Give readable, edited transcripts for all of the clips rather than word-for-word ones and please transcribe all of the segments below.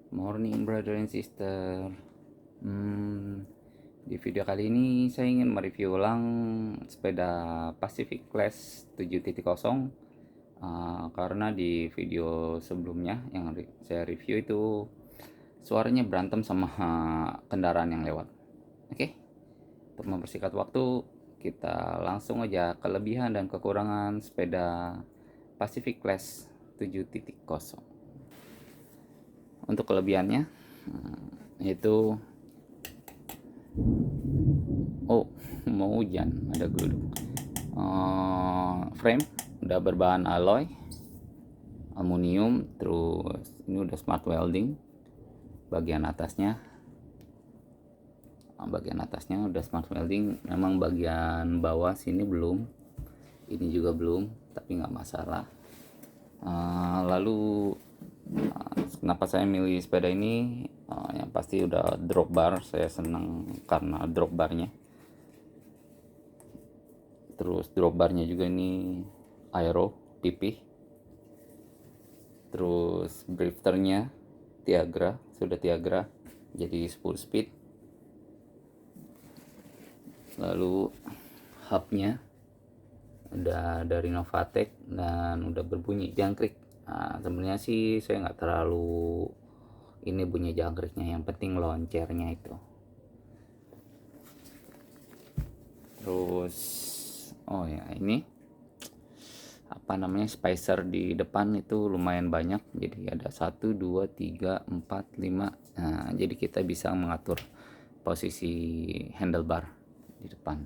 Morning brother and sister. Di video kali ini saya ingin mereview ulang sepeda Pacific Class 7.0. Karena di video sebelumnya yang saya review itu suaranya berantem sama kendaraan yang lewat. Oke, untuk mempersingkat waktu, kita langsung aja kelebihan dan kekurangan sepeda Pacific Class 7.0. Untuk kelebihannya itu mau hujan, ada geluduk. Frame udah berbahan alloy aluminium, terus ini udah smart welding. Bagian atasnya udah smart welding. Memang bagian bawah sini belum, ini juga belum, tapi nggak masalah. Lalu kenapa saya milih sepeda ini? Yang pasti udah drop bar, saya senang karena drop barnya. Terus drop barnya juga ini aero pipih. Terus drifternya sudah Tiagra jadi 10 speed. Lalu hubnya udah dari Novatec dan udah berbunyi jangkrik. Sebenarnya sih saya nggak terlalu ini bunyi jangkriknya, yang penting loncernya itu. Terus ini spacer di depan itu lumayan banyak, jadi ada 1 2 3 4 5. Jadi kita bisa mengatur posisi handlebar di depan.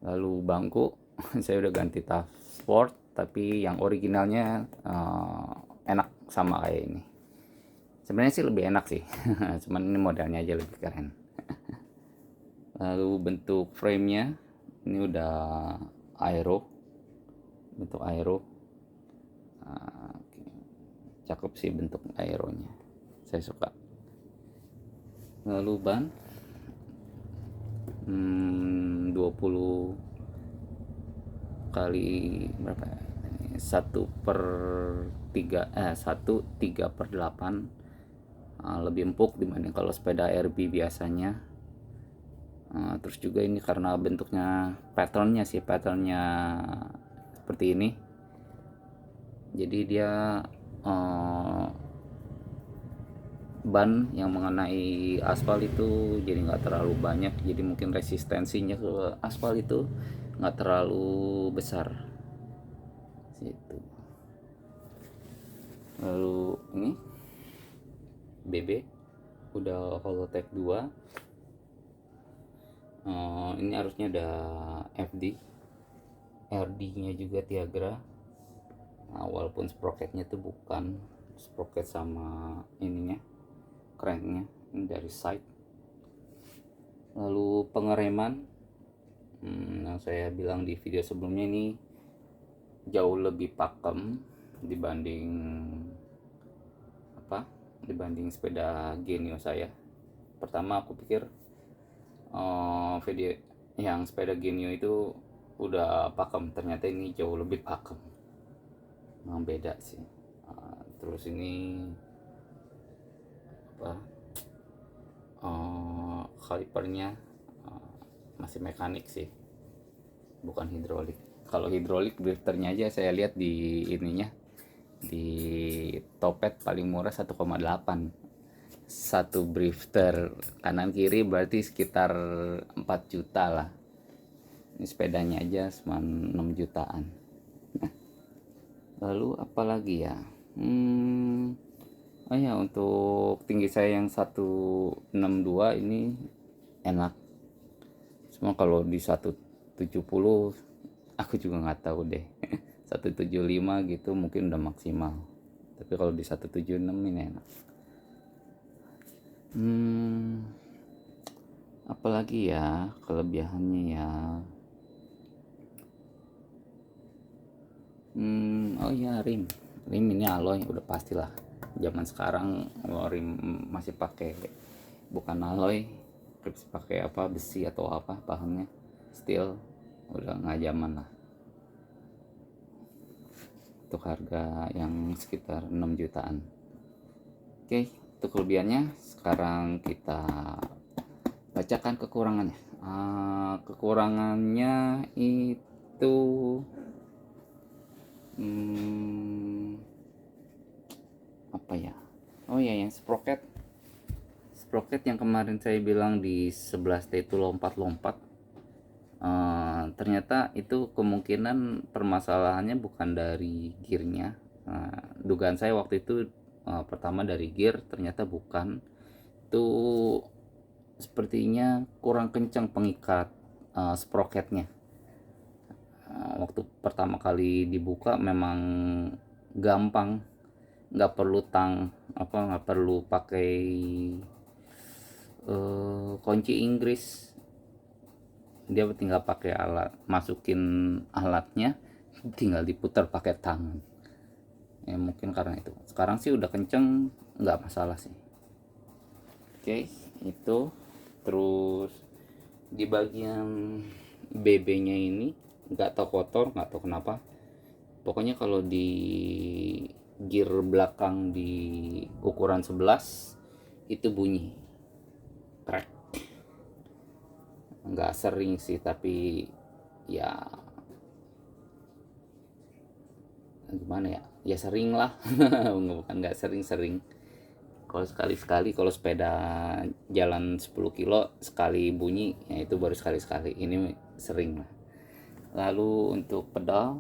Lalu bangku saya udah ganti tas sport, tapi yang originalnya enak sama kayak ini. Sebenarnya sih lebih enak sih cuman ini modelnya aja lebih keren. Lalu bentuk framenya ini udah bentuk aero. Cakep sih bentuk aeronya, saya suka. Lalu ban 20 kali berapa ya? 1/3/8, lebih empuk dibanding kalau sepeda RB biasanya. Terus juga ini karena bentuknya patternnya seperti ini, jadi dia ban yang mengenai aspal itu jadi nggak terlalu banyak, jadi mungkin resistensinya ke aspal itu nggak terlalu besar situ. Lalu ini BB udah Holotech 2. Ini harusnya ada FD, RD nya juga Tiagra. Walaupun sprocketnya itu bukan sprocket sama ininya, cranknya ini dari side. Lalu pengereman, yang saya bilang di video sebelumnya, ini jauh lebih pakem dibanding sepeda Genio saya. Pertama aku pikir video yang sepeda Genio itu udah pakem, ternyata ini jauh lebih pakem. Memang beda sih. Terus ini kalipernya masih mekanik sih, bukan hidrolik. Kalau hidrolik drifternya aja saya lihat di ininya, di Topet paling murah 1,8. Satu drifter kanan kiri berarti sekitar 4 juta lah. Ini sepedanya aja cuma 6 jutaan. Lalu apalagi ya? Untuk tinggi saya yang 162 ini enak. Cuma kalau di 170 aku juga nggak tahu deh. 175 gitu mungkin udah maksimal. Tapi kalau di 176 ini enak. Apalagi ya kelebihannya ya? Rim ini alloy udah pastilah. Zaman sekarang rim masih pakai bukan alloy, terus pakai besi atau bahannya steel, udah nggak zaman lah. Untuk harga yang sekitar 6 jutaan. Oke, itu kelebihannya. Sekarang kita bacakan kekurangannya. Kekurangannya itu apa ya? Oh ya, yang sprocket yang kemarin saya bilang di 11T itu lompat-lompat. Ternyata itu kemungkinan permasalahannya bukan dari gearnya. Dugaan saya waktu itu pertama dari gear, ternyata bukan. Itu sepertinya kurang kencang pengikat sprocketnya. Waktu pertama kali dibuka memang gampang, nggak perlu nggak perlu pakai kunci Inggris. Dia tinggal pakai alat, masukin alatnya, tinggal diputar pakai tangan. Ya mungkin karena itu. Sekarang sih udah kenceng, nggak masalah sih. Oke, itu. Terus di bagian BB-nya ini nggak tahu kotor, nggak tahu kenapa. Pokoknya kalau di gear belakang di ukuran 11 itu bunyi crack. Nggak sering sih, tapi ya gimana ya, ya sering lah. Bukan nggak sering-sering, kalau sekali-sekali, kalau sepeda jalan 10 kilo sekali bunyi ya itu baru sekali-sekali, ini sering lah. Lalu untuk pedal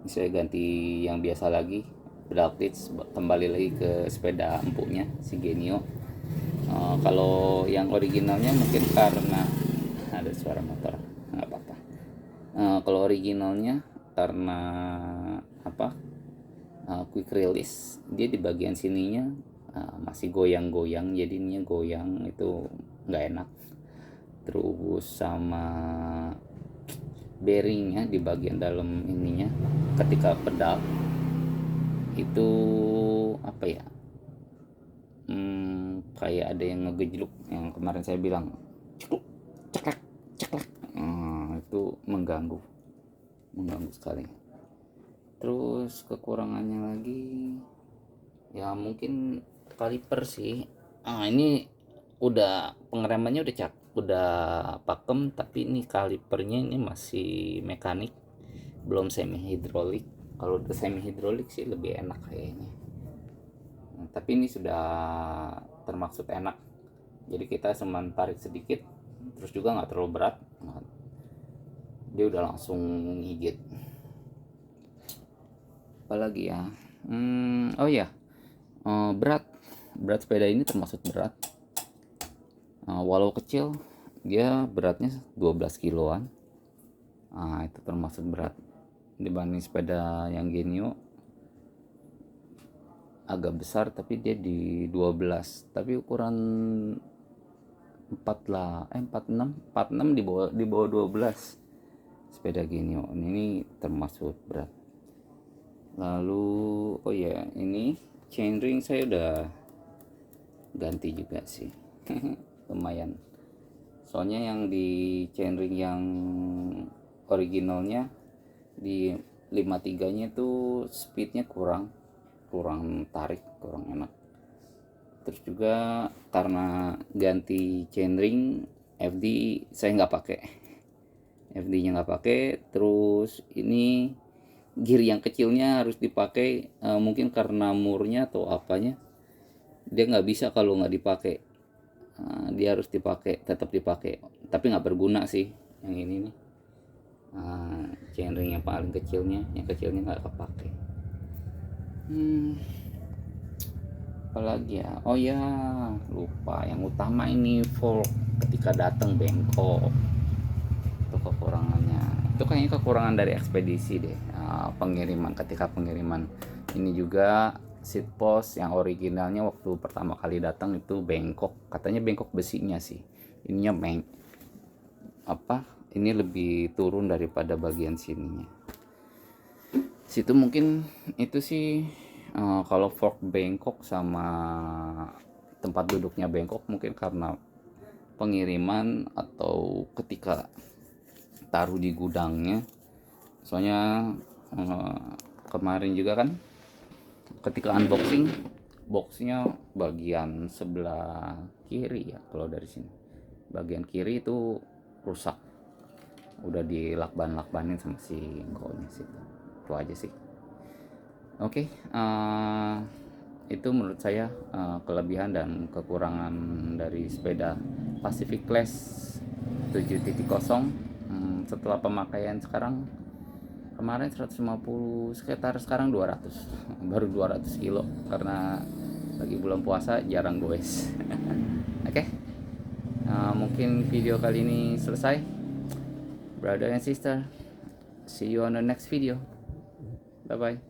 saya ganti yang biasa lagi, pedal kits, kembali lagi ke sepeda empuknya si Genio. Kalau yang originalnya mungkin karena ada suara motor, nggak apa-apa. Kalau originalnya karena apa, quick release, dia di bagian sininya masih goyang-goyang, jadinya goyang itu nggak enak. Terus sama bearingnya di bagian dalam ininya, ketika pedal itu apa ya, kayak ada yang ngegejluk, yang kemarin saya bilang cekluk ceklek ceklek. Itu mengganggu sekali. Terus kekurangannya lagi ya mungkin kaliper sih. Ini udah pengeremannya udah pakem, tapi ini kalipernya ini masih mekanik, belum semi hidrolik. Kalau udah semi hidrolik sih lebih enak kayaknya. Tapi ini sudah termaksud enak, jadi kita cuman tarik sedikit, terus juga nggak terlalu berat, dia udah langsung ngigit. Apalagi ya, oh ya, berat sepeda ini termasuk berat. Walau kecil, dia beratnya 12 kiloan. Itu termasuk berat dibanding sepeda yang Genio, agak besar tapi dia di 12, tapi ukuran 4 lah, 46 di bawah 12 sepeda Genio ini termasuk berat. Lalu oh ya, ini chainring saya udah ganti juga sih. Lumayan, soalnya yang di chainring yang originalnya di 53 nya tuh speednya kurang tarik, kurang enak. Terus juga karena ganti chainring, FD saya nggak pakai, FD nya nggak pakai. Terus ini gear yang kecilnya harus dipakai, mungkin karena murnya atau apanya, dia nggak bisa kalau nggak dipakai. Dia harus dipakai, tetap dipakai, tapi nggak berguna sih yang ini nih. Chainring yang paling kecilnya, nggak kepake. Apalagi ya, oh ya lupa yang utama, ini fork ketika datang bengkok. Itu kekurangannya, itu kayaknya kekurangan dari ekspedisi deh. Pengiriman, ketika pengiriman ini juga seat post yang originalnya waktu pertama kali datang itu bengkok, katanya bengkok besinya sih, ininya ini lebih turun daripada bagian sininya. Situ mungkin itu sih, kalau fork bengkok sama tempat duduknya bengkok mungkin karena pengiriman atau ketika taruh di gudangnya. Soalnya kemarin juga kan ketika unboxing boxnya bagian sebelah kiri ya, kalau dari sini bagian kiri itu rusak, udah dilakbanin sama si konya sih. Itu aja sih. Oke, itu menurut saya kelebihan dan kekurangan dari sepeda Pacific Class 7.0. Setelah pemakaian sekarang, kemarin 150, sekitar sekarang 200 baru 200 kilo karena lagi bulan puasa jarang goes. Oke, mungkin video kali ini selesai, brother and sister. See you on the next video. Bye bye.